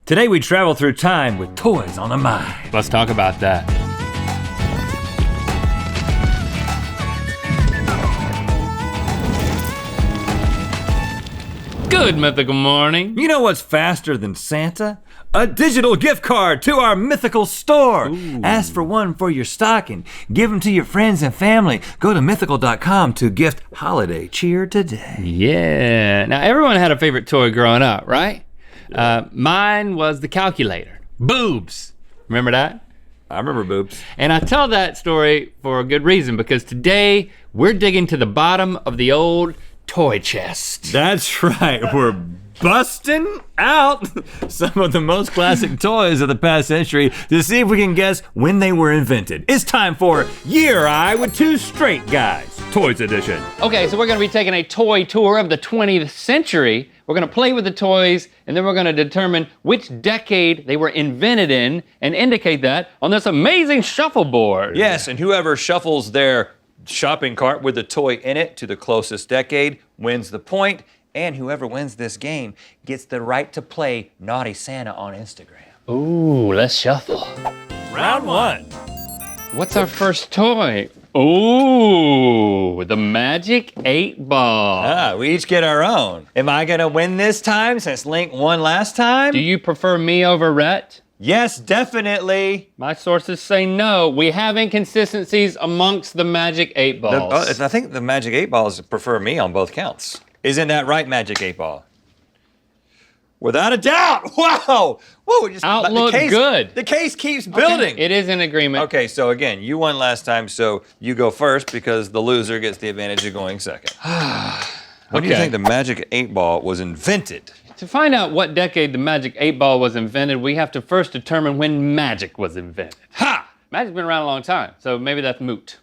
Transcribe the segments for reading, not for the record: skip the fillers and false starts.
Today we travel through time with toys on the mind. Let's talk about that. Good mythical morning. You know what's faster than Santa? A digital gift card to our Mythical store. Ooh. Ask for one for your stocking. Give them to your friends and family. Go to mythical.com to gift holiday cheer today. Yeah, now everyone had a favorite toy growing up, right? Mine was the calculator. Boobs, remember that? I remember boobs. And I tell that story for a good reason, because today we're digging to the bottom of the old toy chest. That's right, we're busting out some of the most classic toys of the past century to see if we can guess when they were invented. It's time for Year Eye with Two Straight Guys, Toys Edition. Okay, so we're gonna be taking a toy tour of the 20th century. We're gonna play with the toys, and then we're gonna determine which decade they were invented in and indicate that on this amazing shuffleboard. Yes, and whoever shuffles their shopping cart with the toy in it to the closest decade wins the point, and whoever wins this game gets the right to play Naughty Santa on Instagram. Ooh, let's shuffle. Round one. What's our first toy? Ooh, the Magic 8 Ball. We each get our own. Am I gonna win this time since Link won last time? Do you prefer me over Rhett? Yes, definitely. My sources say no. We have inconsistencies amongst the Magic 8 Balls. I think the Magic 8 Balls prefer me on both counts. Isn't that right, Magic 8 Ball? Without a doubt. Wow. Whoa, Outlook good. The case keeps building. Okay, it is an agreement. Okay, so again, you won last time, so you go first because the loser gets the advantage of going second. When do you think the Magic 8 Ball was invented? To find out what decade the Magic 8 Ball was invented, we have to first determine when magic was invented. Ha! Magic's been around a long time, so maybe that's moot.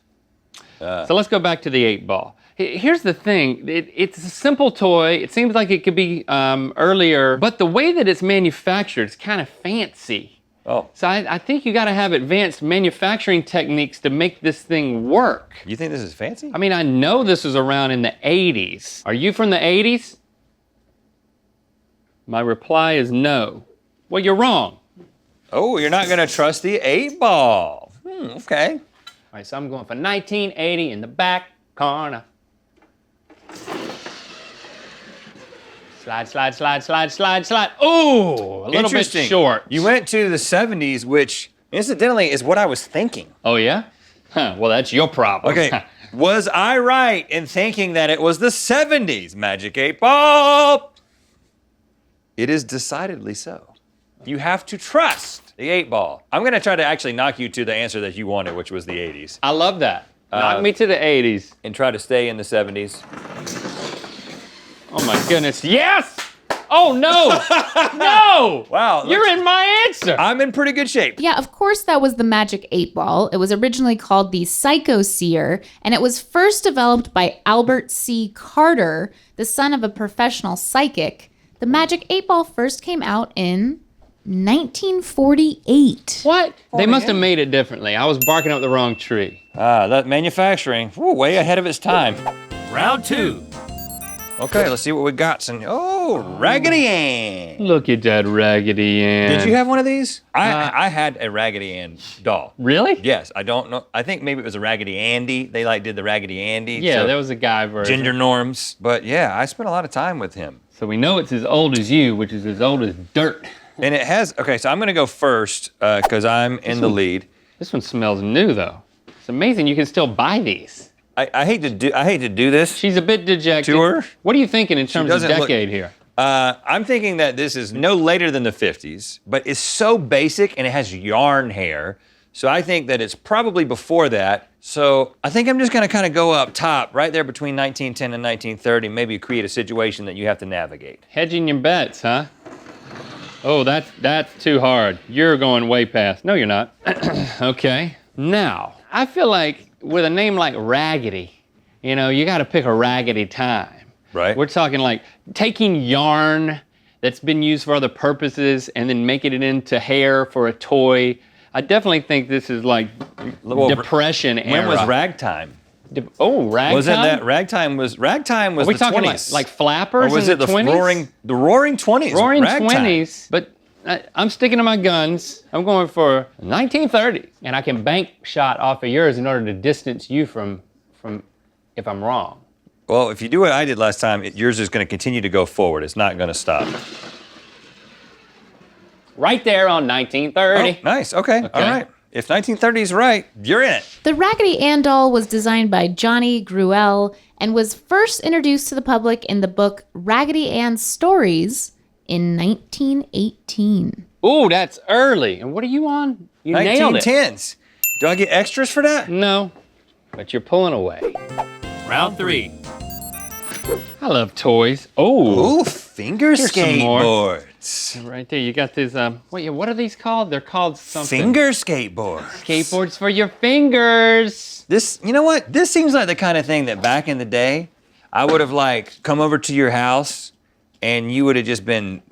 So let's go back to the 8 Ball. Here's the thing, it's a simple toy. It seems like it could be earlier, but the way that it's manufactured is kind of fancy. Oh. So I think you gotta have advanced manufacturing techniques to make this thing work. You think this is fancy? I mean, I know this was around in the 80s. Are you from the 80s? My reply is no. Well, you're wrong. Oh, you're not gonna trust the 8 Ball. Okay. All right, so I'm going for 1980 in the back corner. Slide, slide, slide, slide, slide, slide. Ooh, a little bit short. You went to the 70s, which incidentally is what I was thinking. Oh yeah? Huh, well, that's your problem. Okay, was I right in thinking that it was the 70s Magic 8 Ball? It is decidedly so. You have to trust the 8 Ball. I'm gonna try to actually knock you to the answer that you wanted, which was the 80s. I love that. Knock me to the 80s. And try to stay in the 70s. Oh my goodness, yes! Oh no, no! Wow. You're in my answer. I'm in pretty good shape. Yeah, of course that was the Magic 8 Ball. It was originally called the Psycho-Seer, and it was first developed by Albert C. Carter, the son of a professional psychic. The Magic 8 Ball first came out in 1948. What? They must have made it differently. I was barking up the wrong tree. That manufacturing, way ahead of its time. Round two. Okay, let's see what we got. Oh, Raggedy Ann. Look at that Raggedy Ann. Did you have one of these? I had a Raggedy Ann doll. Really? Yes, I don't know. I think maybe it was a Raggedy Andy. They did the Raggedy Andy. Yeah, so there was a guy version. gender norms. But yeah, I spent a lot of time with him. So we know it's as old as you, which is as old as dirt. And it has, okay, so I'm gonna go first because I'm in the lead. This one smells new though. It's amazing you can still buy these. I hate to do this. She's a bit dejected. To her? What are you thinking in terms of decade here? I'm thinking that this is no later than the 50s, but it's so basic and it has yarn hair. So I think that it's probably before that. So I think I'm just gonna kind of go up top, right there between 1910 and 1930, maybe create a situation that you have to navigate. Hedging your bets, huh? Oh, that's too hard. You're going way past. No, you're not. Okay. Now, I feel like with a name like Raggedy, you know, you gotta pick a raggedy time. Right. We're talking like taking yarn that's been used for other purposes and then making it into hair for a toy. I definitely think this is like Depression era. When was ragtime? Ragtime? Wasn't that ragtime was Are we the talking 20s? like flappers or was in it the 20s? roaring 20s? Roaring ragtime. 20s, but I'm sticking to my guns. I'm going for 1930, and I can bank shot off of yours in order to distance you from if I'm wrong. Well, if you do what I did last time, yours is going to continue to go forward. It's not going to stop. Right there on 1930. Oh, nice. Okay. All right. If 1930 is right, you're in it. The Raggedy Ann doll was designed by Johnny Gruelle and was first introduced to the public in the book Raggedy Ann Stories in 1918. Ooh, that's early. And what are you on? You nailed it. 1910s. Do I get extras for that? No, but you're pulling away. Round 3. I love toys. Oh, Ooh, finger Here's some more. skateboards. right there. You got these. What are these called? They're called something. Finger skateboard. Skateboards for your fingers. This, you know what? This seems like the kind of thing that back in the day, I would have like come over to your house and you would have just been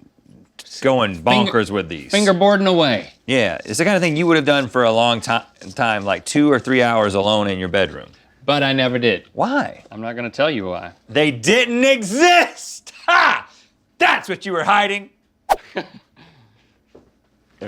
going bonkers with these. Fingerboarding away. Yeah, it's the kind of thing you would have done for a long time, like 2 or 3 hours alone in your bedroom. But I never did. Why? I'm not gonna tell you why. They didn't exist! Ha! That's what you were hiding.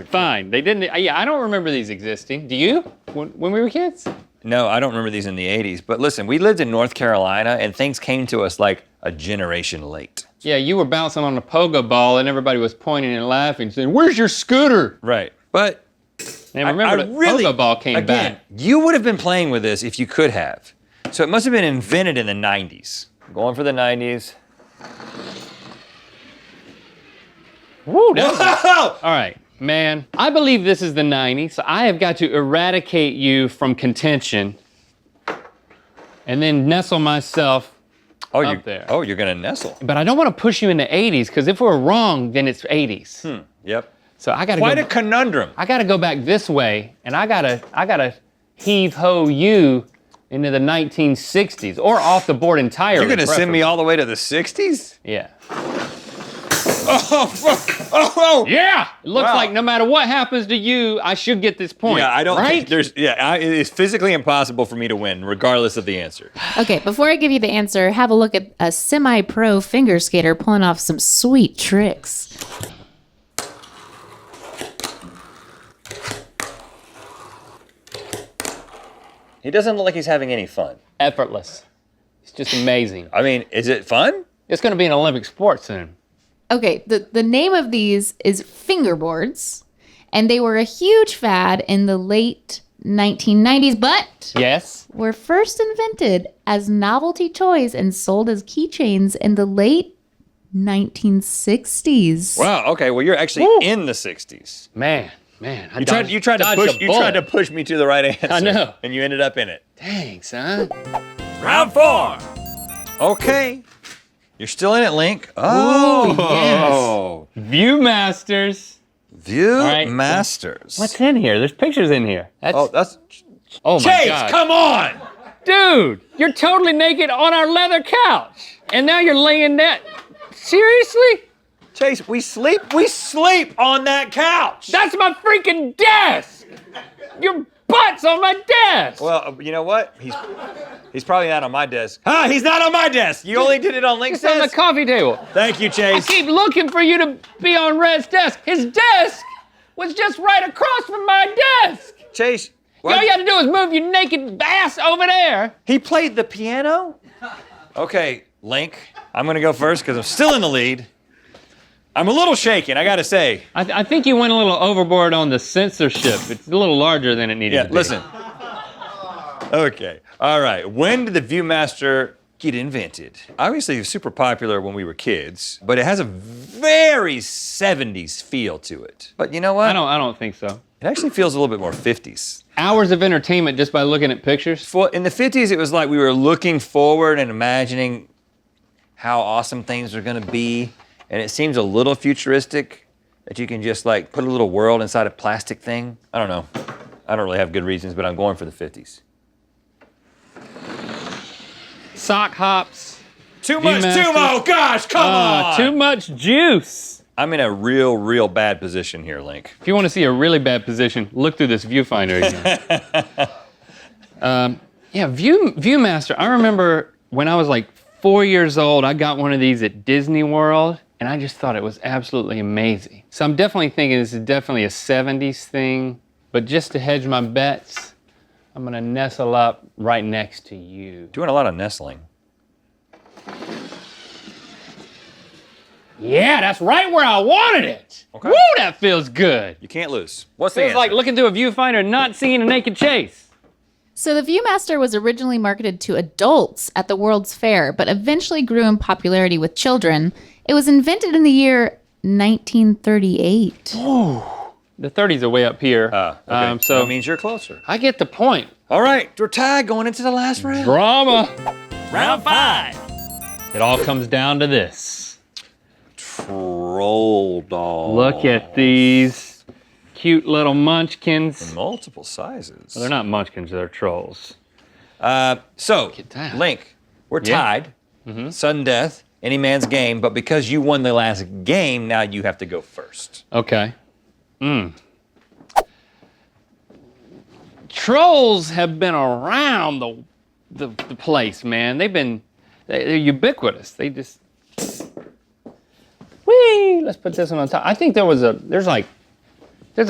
Fine. They didn't. Yeah, I don't remember these existing. Do you? When we were kids? No, I don't remember these in the 80s. But listen, we lived in North Carolina and things came to us like a generation late. Yeah, you were bouncing on a pogo ball and everybody was pointing and laughing, saying, "Where's your scooter?" Right. But And remember, the pogo ball came back. You would have been playing with this if you could have. So it must have been invented in the 90s. Going for the 90s. Woo, all right, man. I believe this is the 90s, so I have got to eradicate you from contention and then nestle myself up there. Oh, you're gonna nestle. But I don't want to push you into 80s, because if we're wrong, then it's 80s. Yep. So I gotta Quite a conundrum. I gotta go back this way, and I gotta heave-ho you into the 1960s, or off the board entirely. You're gonna send me all the way to the 60s? Yeah. Oh! Yeah! It looks Wow. like no matter what happens to you, I should get this point. Yeah, I don't right? think it's physically impossible for me to win, regardless of the answer. Okay, before I give you the answer, have a look at a semi-pro finger skater pulling off some sweet tricks. He doesn't look like he's having any fun. Effortless. It's just amazing. I mean, is it fun? It's gonna be an Olympic sport soon. Okay, the name of these is fingerboards, and they were a huge fad in the late 1990s, but Yes? were first invented as novelty toys and sold as keychains in the late 1960s. Wow. Okay. Well, you're actually in the 60s. Man. You tried to push me to the right answer. I know. And you ended up in it. Dang, son. Round 4. Okay. You're still in it, Link. Oh, yes. Viewmasters. right. Viewmasters. What's in here? There's pictures in here. That's Oh my Chase, God. come on! Dude, you're totally naked on our leather couch. And now you're laying that. Seriously? Chase, we sleep on that couch. That's my freaking desk. Your butt's on my desk. Well, you know what? He's probably not on my desk. Ah, he's not on my desk. You only did it on Link's It's on the desk. coffee table. Thank you, I Chase. keep looking for you to be on Rhett's desk. His desk was just right across from my desk. Chase, All you had to do is move your naked ass over there. he played the piano? Okay, Link, I'm gonna go first because I'm still in the lead. I'm a little shaken, I gotta say. I think you went a little overboard on the censorship. It's a little larger than it needed Yeah, to be. listen. Okay, all right. When did the Viewmaster get invented? Obviously, it was super popular when we were kids, but it has a very 70s feel to it. But you know what? I don't think so. It actually feels a little bit more 50s. Hours of entertainment just by looking at pictures. Well, in the 50s, it was like we were looking forward and imagining how awesome things are gonna be. And it seems a little futuristic that you can just like put a little world inside a plastic thing. I don't know. I don't really have good reasons, but I'm going for the 50s. Sock hops. Too much Viewmaster. Tumo, gosh, come on! Too much juice. I'm in a real bad position here, Link. If you want to see a really bad position, look through this viewfinder again. Viewmaster. I remember when I was like 4 years old, I got one of these at Disney World, and I just thought it was absolutely amazing. So I'm definitely thinking this is definitely a 70s thing, but just to hedge my bets, I'm gonna nestle up right next to you. Doing a lot of nestling. Yeah, that's right where I wanted it. Okay. Woo, that feels good. You can't lose. What's the Feels answer? like looking through a viewfinder and not seeing a naked chase. So the Viewmaster was originally marketed to adults at the World's Fair, but eventually grew in popularity with children. It was invented in the year 1938. The 30s are way up here. Okay. So that means you're closer. I get the point. All right, we're tied going into the last round. Drama. Round 5. It all comes down to this. Troll doll. Look at these cute little munchkins. Multiple sizes. Well, they're not munchkins, they're trolls. So, at that. Link, we're Yeah. tied. Sudden death, any man's game, but because you won the last game, now you have to go first. Okay. Trolls have been around the place, man. They're ubiquitous. They just, whee, let's put this one on top. I think there's a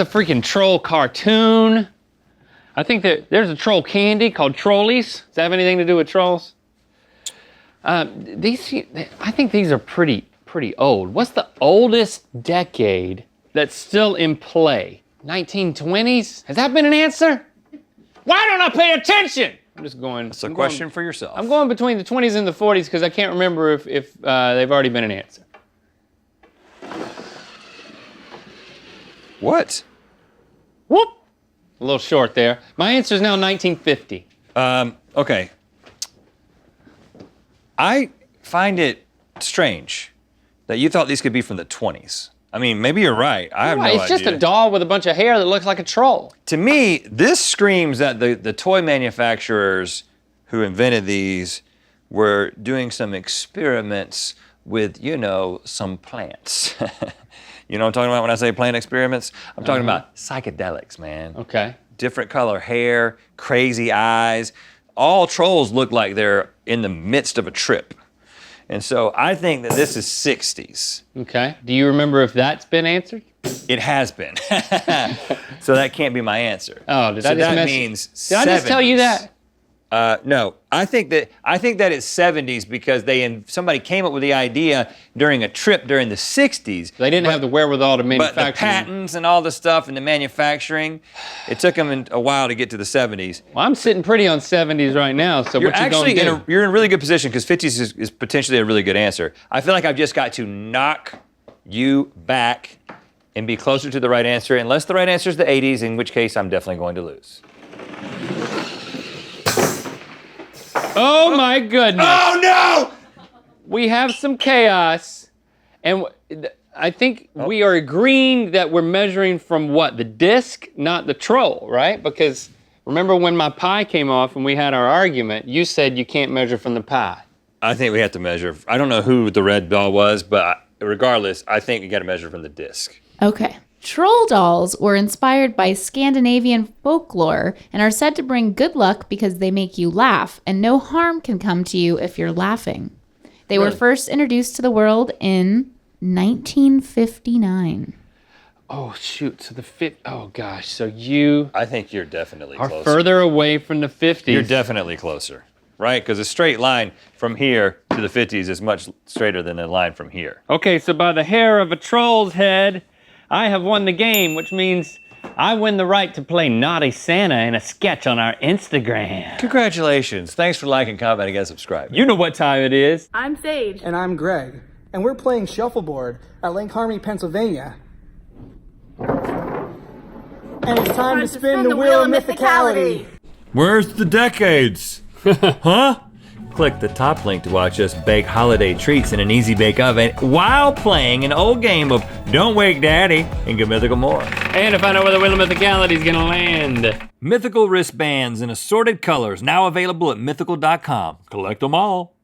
freaking troll cartoon. I think that there's a troll candy called Trollies. Does that have anything to do with trolls? I think these are pretty old. What's the oldest decade that's still in play? 1920s? Has that been an answer? Why don't I pay attention? I'm just going. It's a question for yourself. I'm going between the 20s and the 40s because I can't remember if they've already been an answer. What? Whoop! A little short there. My answer is now 1950. Okay. I find it strange that you thought these could be from the 20s. I mean, maybe you're right. I have no idea. It's just a doll with a bunch of hair that looks like a troll. To me, this screams that the toy manufacturers who invented these were doing some experiments with, some plants. You know what I'm talking about when I say plant experiments? I'm talking about psychedelics, man. Okay. Different color hair, crazy eyes. All trolls look like they're in the midst of a trip. And so I think that this is 60s. Okay. Do you remember if that's been answered? It has been. So that can't be my answer. Oh, did I so just that mess? means Did I just tell you 70s. that? No, I think that it's 70s because somebody came up with the idea during a trip during the 60s. They didn't have the wherewithal to But manufacture. the patents and all the stuff and the manufacturing, it took them a while to get to the 70s. Well, I'm sitting pretty on 70s right now. So You're what you actually gonna do? you're in a really good position because 50s is potentially a really good answer. I feel like I've just got to knock you back and be closer to the right answer, unless the right answer is the 80s, in which case I'm definitely going to lose. Oh my goodness. Oh no! We have some chaos, and I think we are agreeing that we're measuring from what? The disc, not the troll, right? Because remember when my pie came off and we had our argument, you said you can't measure from the pie. I think we have to measure. I don't know who the red doll was, but regardless, I think we got to measure from the disc. Okay. Troll dolls were inspired by Scandinavian folklore and are said to bring good luck because they make you laugh, and no harm can come to you if you're laughing. They were first introduced to the world in 1959. Oh shoot! So oh gosh! So you I think you're definitely are closer. further away from the 50s. You're definitely closer, right? Because a straight line from here to the 50s is much straighter than a line from here. Okay, so by the hair of a troll's head, I have won the game, which means I win the right to play Naughty Santa in a sketch on our Instagram. Congratulations. Thanks for liking, commenting, and subscribing. You know what time it is. I'm Sage. And I'm Greg. And we're playing Shuffleboard at Lake Harmony, Pennsylvania. And it's time to spin the wheel of mythicality. Where's the decades? Huh? Click the top link to watch us bake holiday treats in an easy bake oven while playing an old game of Don't Wake Daddy and get Mythical more. And to find out where the wheel of mythicality is gonna land. Mythical wristbands in assorted colors now available at mythical.com. Collect them all.